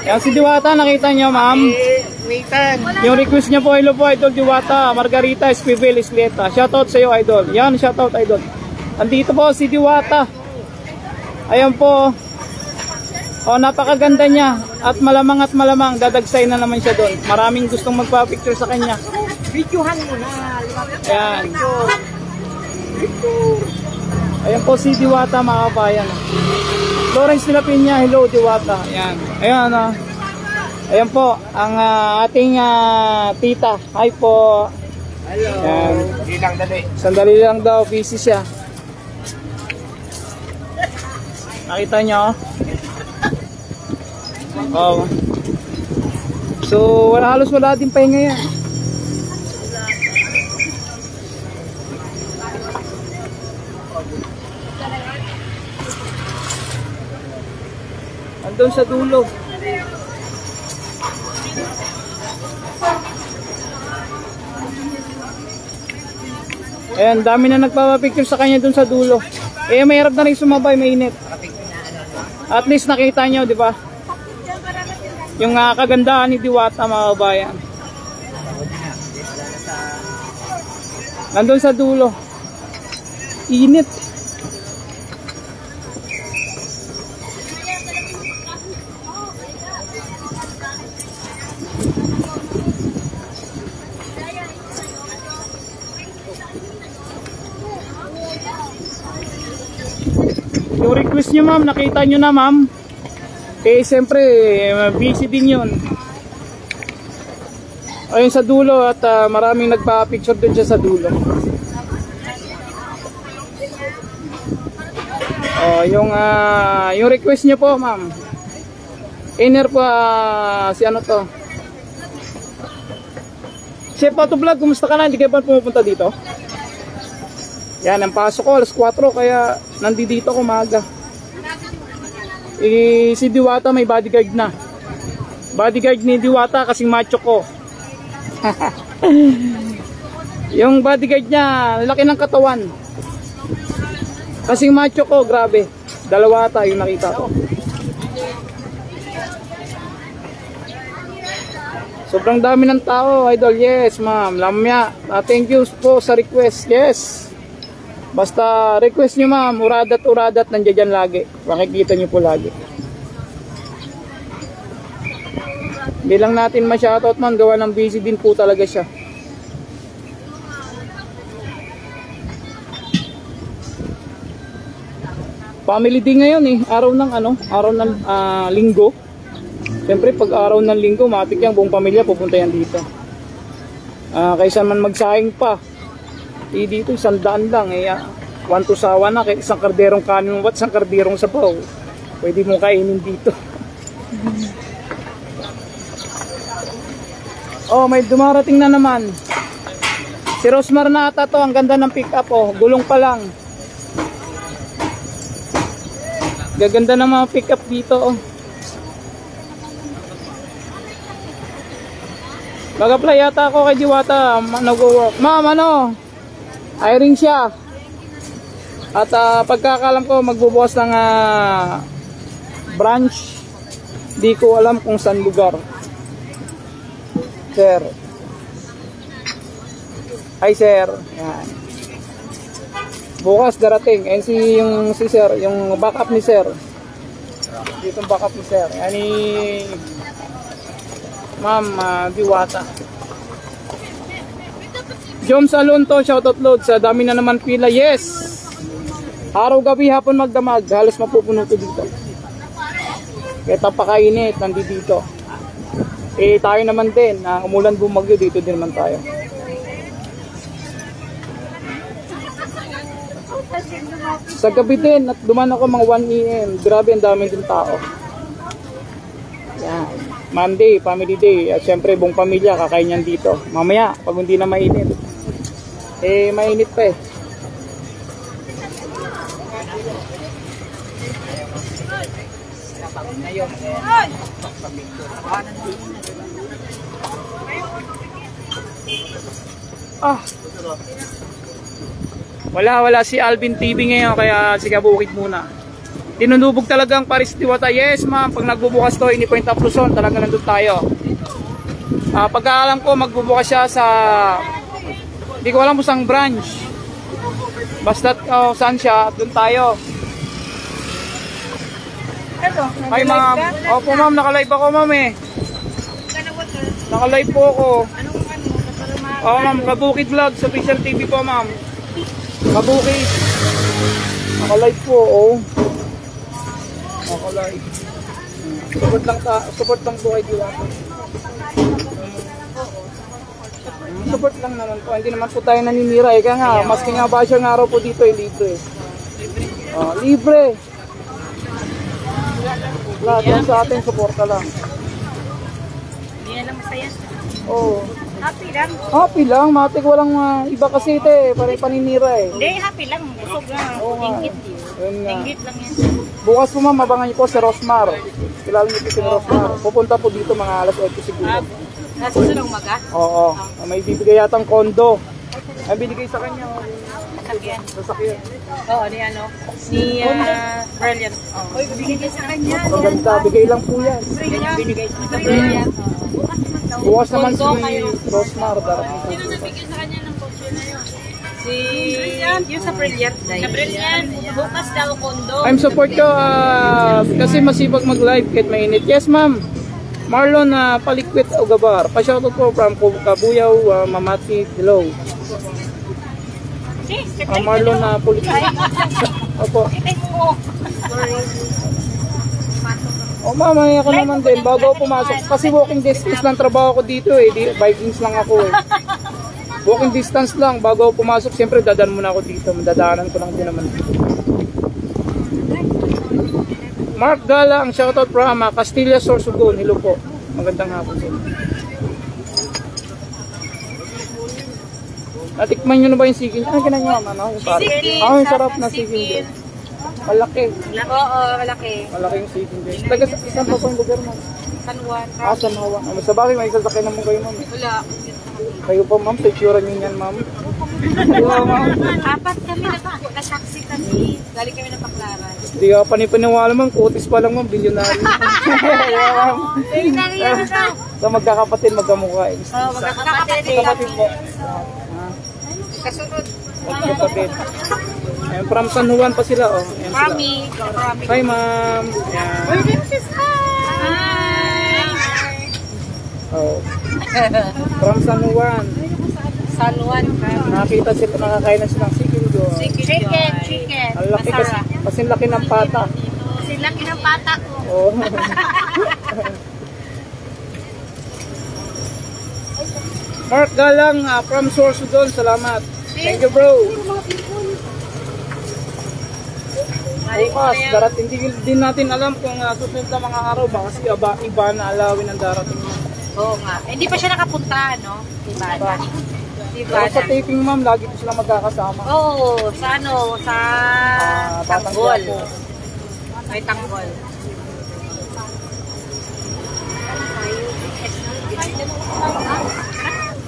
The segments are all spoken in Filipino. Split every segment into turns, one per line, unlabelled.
Yan si Diwata, nakita nyo ma'am. Yung request niya po, hello po idol Diwata, Margarita Esquivel Isleta. Shoutout sa iyo idol. Yan, shoutout idol. Andito po si Diwata. Ayan po. Oh, napakaganda niya. At malamang dadagsay na naman siya doon. Maraming gustong magpa-picture sa kanya.
Videohan mo na.
Ayan. Ayan po si Diwata mga kabayan. Lawrence Piña, hello Diwata. Ayan. Ayan ayan po ang ating tita. Hi po.
Hello.
Ayan. Sandali lang daw, busy siya. Nakita nyo? Oh. So halos wala din pahinga yan. Andun sa dulo. Ayan, dami na nagpapapicture sa kanya dun sa dulo. Eh, mahirap na rin sumabay, mainit. At least nakita nyo, di ba? Yung kagandahan ni Diwata, mga kabayan. Nandun sa dulo. Init. Yung request nyo ma'am, nakita nyo na ma'am. Eh siyempre busy din yun. Ayun sa dulo at maraming nagpa-picture din siya sa dulo. Oh, yung request nyo po ma'am. Inner po si ano to. Chef Auto Vlog, kumusta ka na? Hindi kayo ba pumupunta dito? Yan, ang pasok ko alas 4 kaya nandito ako maaga. Eh, si Diwata may bodyguard na. Bodyguard ni Diwata kasing macho ko. Yung bodyguard niya, laki ng katawan. Kasing macho ko, grabe. Dalawa ata yung nakita ko. Sobrang dami ng tao, idol. Yes, ma'am. Lamya. Thank you po sa request. Yes. Basta request nyo ma'am, uradat nandiyan dyan lagi. Makikita nyo po lagi. Hindi lang natin ma-shoutout man, gawa ng busy din po talaga siya. Family day ngayon eh, araw ng linggo. Siyempre pag araw ng linggo, matik yan, buong pamilya pupunta yan dito. Kaysa man magsahing pa. Dito 100 lang eh. 1 to sawa na, isang karderong kanin at isang karderong sabaw. Pwede mo kainin dito. Oh, may dumarating na naman. Si Rosmar na ata to, ang ganda ng pick up oh, gulong pa lang. Gaganda ng mga pick up dito oh. Mag-apply yata ako kay Diwata, nag-work. Ma'am, ano? Hiring siya. At pagkakalam ko magbubukas ng branch. Di ko alam kung saan lugar. Sir. Hi sir. Yan. Bukas darating. And si sir, yung backup ni sir. Dito yung backup ni sir. Yan ni Ma'am Diwata. Jom Salon to, shoutout load. Sa dami na naman pila. Yes! Araw gabi hapon magdamag. Halos mapupuno to dito. Kaya tapakainit, nandito. Eh tayo naman din. Umulan bumagyo dito din naman tayo. Sa gabi din at duman ako mga 1 AM. Grabe ang dami din tao. Yan. Monday, family day. At syempre buong pamilya kakain yan dito. Mamaya, pag hindi na mainit. Eh, mainit pa eh. Wala si Alvin TV ngayon kaya sige bukid muna. Tinunubog talaga ang Paris Diwata. Yes ma'am, pag nagbubukas to, ini Point of Luzon, talaga nandun tayo. Pagkaalam ko, magbubukas siya sa, hindi ko alam kung saan branch. Basta saan siya, dun tayo.
Ano?
Hi ma'am. Opo ma'am, naka-live ako ma'am eh. Naka-live po ako. Oo ma'am, Kabukid Vlogs, official TV po ma'am. Kabukid. Naka-live po, oh. Naka-live. Support lang po kay Diwata. Support lang naman po, hindi naman po tayo naninira eh. Kaya nga, maski nga basher nga raw po dito eh, libre. Libre. Lahat yan sa atin, suporta lang.
Hindi na lang masaya.
Oo.
Happy lang.
Happy lang, matik walang iba kasi ito eh, parang paninira eh.
Hindi, happy lang. Busog lang.
Oo nga.
Inggit.
Ayun nga.
Inggit lang yan.
Bukas po ma'am, abangan niyo po si Rosmar. Kilala niyo po si Rosmar. Pupunta po dito mga alas 8 siguro.
Nasusunod maga?
Oo, may bibigay yatang kondo. Ay, binigay sa kanya.
Sakyan.
Sasakyan.
Oo, ni ano? Ni Brilliant. Oh. Oy, binigay sa kanya.
Maganda, bigay lang po yan.
Binigay sa Brilliant.
Bukas naman si Rosmar. Darating po.
Sino nabigyan sa kanya ng kotse na yun? Si... Yung sa Brilliant. Sa Brilliant. Bukas daw kondo.
I'm support ko kasi masipag mag-live kahit mainit. Yes ma'am. Marlon Palikwit Ugabar. Pa-shoutout po from Kabuyaw, Mamati, hello. Marlon Palikwit. Opo. O mamaya ka naman din bago ako pumasok. Kasi walking distance lang trabaho ko dito eh. Vikings lang ako eh. Walking distance lang bago ako pumasok. Siyempre dadaan muna ako dito. Dadaanan ko lang din naman dito. Mark Gala, ang shoutout from Castilla, Sorsogon. Hello po. Magandang hapon po. Natikman nyo na ba yung sigin? Ano kinanya nyo? Ano? Yung parang? Yung sarap na sigin. Malaki.
Oo, malaki.
Malaki yung sigin. Taga saan pa po yung lugar mo?
San Juan.
San Juan. Sa bagay, may sasakyan naman kayo ma'am.
Wala.
Kayo po ma'am, picturean nyo yan ma'am. Hello ma'am.
Apat kami nakasaksi kami. Galing kami ng Paklaran.
Hindi ka panipaniwala ma'am, kutis pa lang ma'am, bilyonary. So magkakapatid, magkamukha.
Oo, magkakapatid.
Magkakapatid po.
Kasunod.
Magkakapatid. Ayan, from San Juan pa sila. Oh. Ayan sila.
Mami.
Hi ma'am. Ayan.
Hi.
Oh. From San Juan.
San Juan.
Nakakita sila, nakakain na silang chicken doon.
Chicken.
Ang laki kasi laki ng pata.
Kasi laki ng pata ko.
Oh. Mark Galang from Sorsogon, salamat. Thank you bro. Bukas, darating din natin alam kung susunod na mga araw ba kasi iba na alawin ang darating.
Oo nga. Hindi pa siya nakapunta, no? Diba?
Pero sa taping ma'am, lagi ko sila magkakasama.
Oo, sa ano? Sa Tanggol. May Tanggol.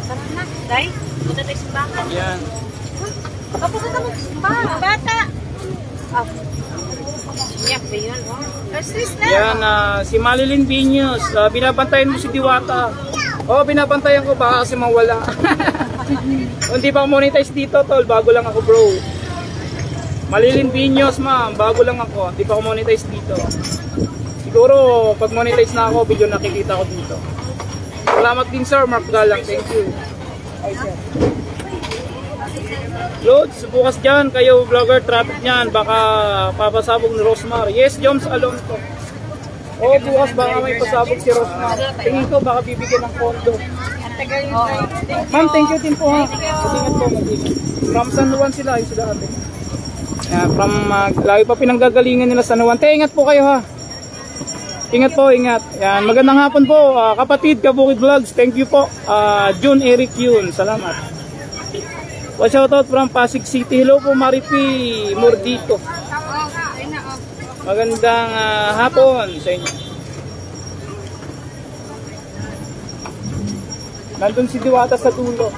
Sarap na. Day, punta tayo sa bakan.
Yan.
Tapos na tayo sa bata. Iyak ba yun? First na.
Yan, si Malilin Piños. Binabantayan mo si Diwata. Binabantayan ko baka kasi mawala. Hindi pa monetize dito, tol. Bago lang ako, bro. Malilin Piños, ma'am. Bago lang ako. Hindi pa ako monetize dito. Siguro, pag monetize na ako, video nakikita ko dito. Salamat din, sir. Mark Galang. Thank you. Ay, sir. Lods, bukas dyan, kayo vlogger, traffic nyan, baka papasabog ni Rosmar. Yes, Joms Alonso. Bukas baka may pasabog si Rosmar. Tingin ko baka bibigyan ng kondo. Ma'am, thank you din po ha. Mag-ingat po, mag-ingat. From San Juan sila, yung sila ate. From, lagi pa pinanggagalingan nila San Juan. Ingat po kayo ha. Ingat po, ingat. Yan, magandang hapon po, kapatid, Kabukid Vlogs. Thank you po. June Eric Yun, salamat. Shoutout from Pasig City. Hello po Maripi Mordito. Magandang hapon sa inyo. Nandun si Diwata sa dulo.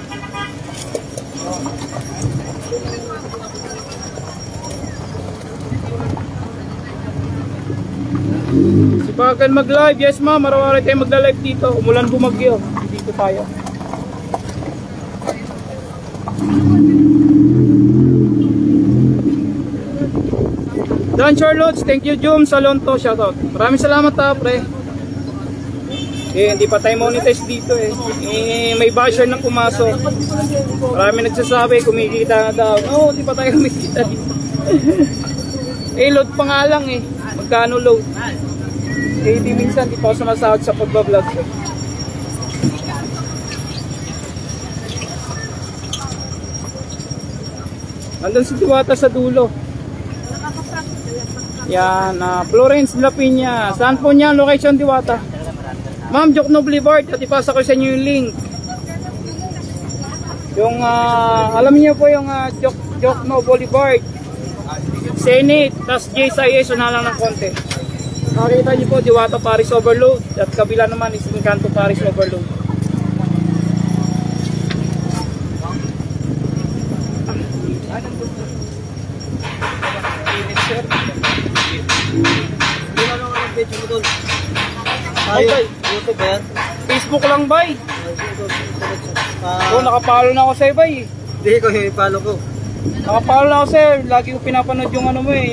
Bagal mag-live. Yes ma'am, araw-araw tayo magla-live dito. Umulan bumagyo. Dito tayo. Don Charlotte, thank you Jum Salonto, shoutout. Maraming salamat pre. Hindi pa tayo monetize dito may basher nang pumasok. Marami nagsasabi kumikita na daw. No, hindi pa tayo kumikita dito. Load pa nga lang Magkano load? Di minsan di pa ako sumasahod sa pagbablog ko. Nandun si Diwata sa dulo. Yan, Florence La Piña. Saan po niya location, Diwata? Ma'am, Jokno Boulevard. At ipasa ko sa inyo yung link. Yung, alam niyo po yung Jokno Boulevard. Senate, tas JSIS, na lang ng konti. Nakita niyo po, Diwata Paris Overload. At kabila naman is Encanto Paris Overload.
YouTube ba yan?
Facebook lang, bay. Nakapalo na ako sa'yo, bay.
Hindi ko, yung ipalo ko.
Nakapalo na ako sa'yo. Lagi ko pinapanood yung ano mo yung